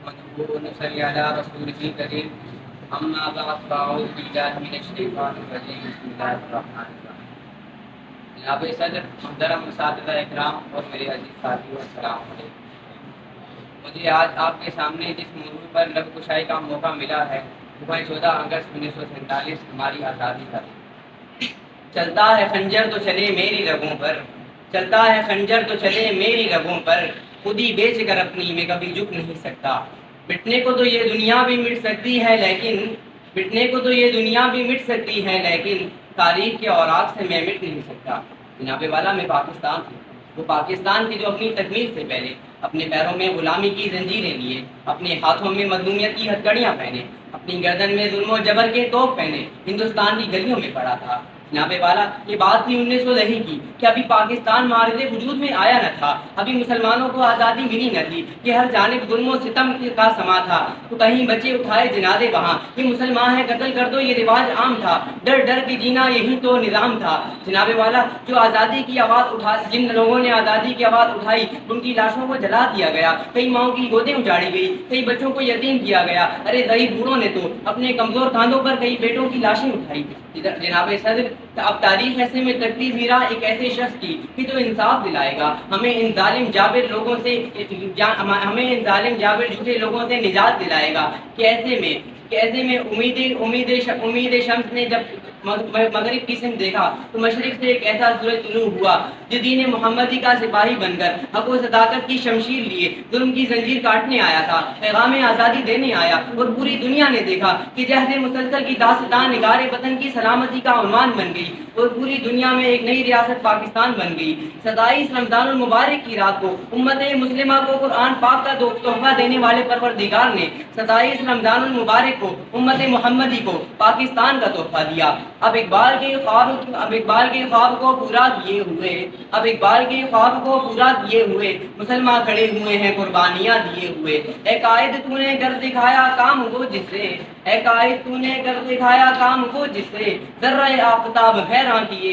نحمده ونصلي على رسوله الكريم اما بعد فاعوذ بالله من الشیطان الرجیم بسم اللہ الرحمن الرحیم۔ جناب صدر، محترم اساتذہ اکرام اور میرے عزیز ساتھیو، السلام علیکم۔ مجھے آج آپ کے سامنے جس موضوع پر لب کشائی کا موقع ملا ہے وہ ہے 14 اگست 1947 ہماری آزادی کا۔ چلتا ہے خنجر تو چلے میری رگوں پر، چلتا ہے خنجر تو چلے میری رگوں پر، خود ہی بیچ کر اپنی میں کبھی جھک نہیں سکتا۔ مٹنے کو تو یہ دنیا بھی مٹ سکتی ہے لیکن تاریخ کے اوراق سے میں مٹ نہیں سکتا۔ جناب والا، میں پاکستان ہوں، وہ پاکستان کی جو اپنی تکمیل سے پہلے اپنے پیروں میں غلامی کی زنجیریں لیے، اپنے ہاتھوں میں مظلومیت کی ہتھکڑیاں پہنے، اپنی گردن میں ظلم و جبر کے توپ پہنے ہندوستان کی گلیوں میں پڑا تھا۔ جناب والا، یہ بات تھی 1910 کی کہ ابھی پاکستان معرض وجود میں آیا نہ تھا، ابھی مسلمانوں کو آزادی ملی نہ تھی، کہ ہر جانب ظلم و ستم کا سما تھا، تو کہیں بچے اٹھائے جنازے وہاں، یہ مسلمان ہے قتل کر دو، یہ رواج عام تھا، ڈر ڈر کے جینا یہی تو نظام تھا۔ جناب والا، جو آزادی کی آواز جن لوگوں نے آزادی کی آواز اٹھائی ان کی لاشوں کو جلا دیا گیا، کئی ماؤں کی گودیں اجاڑی گئی، کئی بچوں کو یتیم کیا گیا، ارے ضعیف بوڑھوں نے تو اپنے کمزور کاندھوں پر کئی بیٹوں کی لاشیں اٹھائی۔ جناب صدر، اب تاریخ ایسے میں تکتی زیرا ایک ایسے شخص کی کہ جو انصاف دلائے گا، ہمیں ان ظالم جابر جھوٹے لوگوں سے نجات دلائے گا کہ ایسے میں امید شمس نے جب مغرب کی سمت دیکھا تو مشرق سے ایک ایسا سورج طلوع ہوا جو دین محمدی کا سپاہی بن کر حق و صداقت کی شمشیر لیے ظلم کی زنجیر کاٹنے آیا تھا، پیغام آزادی دینے آیا، اور پوری دنیا نے دیکھا کہ جہد مسلسل کی داستان نگار وطن کی سلامتی کا عنوان بن گئی اور پوری دنیا میں ایک نئی ریاست پاکستان بن گئی۔ 27 رمضان المبارک کی رات کو امت مسلمہ کو قرآن پاک کا تحفہ دینے والے پروردگار نے 27 رمضان المبارک کو امت محمدی کو پاکستان کا تحفہ دیا۔ اب اقبال کے خواب کو پورا کیے ہوئے مسلمان کھڑے ہوئے ہیں قربانیاں دیے ہوئے۔ اے قائد تو نے کر دکھایا کام کو جس سے ذرہ آفتاب حیراں کیے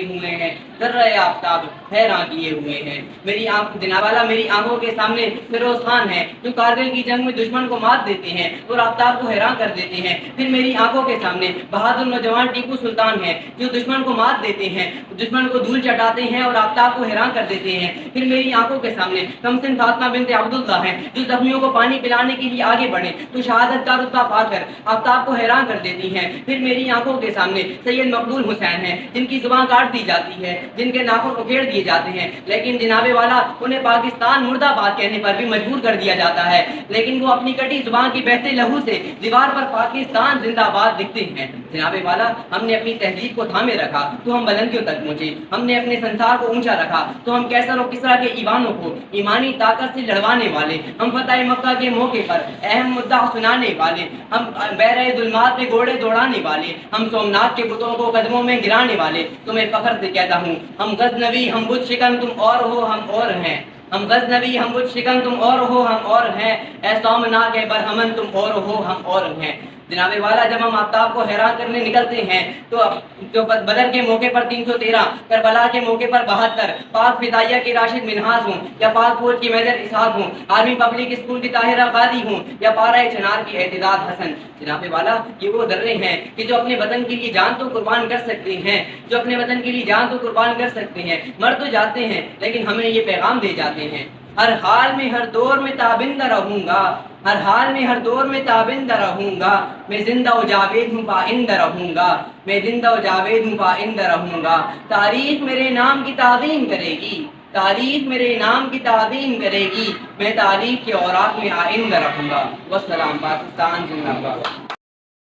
ہوئے ہیں۔ میری آنکھوں کے سامنے فیروز خان ہے جو کارگل کی جنگ میں دشمن کو مات دیتے ہیں اور آفتاب کو حیران کر دیتے ہیں۔ پھر میری آنکھوں کے سامنے بہادر نوجوان ٹیپو سلطان ہے جو دشمن کو مات دیتے ہیں، دشمن کو دھول چٹاتے ہیں اور آفتاب کو حیران کر دیتے ہیں۔ پھر میری آنکھوں کے سامنے کمسن فاطمہ بنت عبداللہ ہیں جو زخمیوں کو پانی پلانے کے لیے آگے بڑھے تو شہادت کا رتبہ پا کر آفتاب کو حیران کر دیتی ہیں۔ پھر میری آنکھوں کے سامنے سید مقبول حسین ہیں جن کی زبان کاٹ دی جاتی ہے، جن کے ناخن اکھیڑ دیے جاتے ہیں، لیکن جناب والا انہیں پاکستان مردہ باد کہنے پر بھی مجبور کر دیا جاتا ہے، لیکن وہ اپنی کٹی زبان کی بہتے لہو سے دیوار پر پاکستان زندہ باد لکھتے ہیں۔ جناب والا، ہم نے اپنی تہذیب کو تھامے رکھا تو ہم بلندیوں تک پہنچے، ہم نے اپنے سنسار کو اونچا رکھا تو ہم کیسر و کسرا کے ایوانوں کو ایمانی طاقت سے لڑوانے والے، ہم فتح مکہ کے موقع پر اہم مدعا سنانے والے، ہم بحر ظلمات میں گھوڑے دوڑانے والے، ہم سومناتھ کے بتوں کو قدموں میں گرانے والے، تمہیں فخر سے کہتا ہوں ہم غزنوی، ہم بت شکن، تم اور ہو ہم اور ہیں، ہم غزنوی، ہم بت شکن، تم اور ہو ہم اور ہیں، اے سومناتھ کے برہمن، تم اور ہو ہم اور ہیں۔ جناب والا، جب ہم آفتاب کو حیران کرنے نکلتے ہیں تو بدر کے موقع پر 313، کربلا کے موقع پر 72، پاک فدائیہ کے راشد منہاس ہوں یا پاک فوج کی میجر اسحاق ہوں، آرمی پبلک اسکول کی طاہرہ قاضی ہوں یا پارہ چنار کی اعتداد حسن، جناب والا یہ وہ ذرے ہیں کہ جو اپنے وطن کے لیے جان تو قربان کر سکتے ہیں، مر تو جاتے ہیں لیکن ہمیں یہ پیغام دے جاتے ہیں، ہر حال میں ہر دور میں تابندہ رہوں گا، میں زندہ و جاوید ہوں پائندہ رہوں گا، تاریخ میرے نام کی تعظیم کرے گی، میں تاریخ کے اوراق میں آئندہ رہوں گا۔ والسلام، پاکستان زندہ باد۔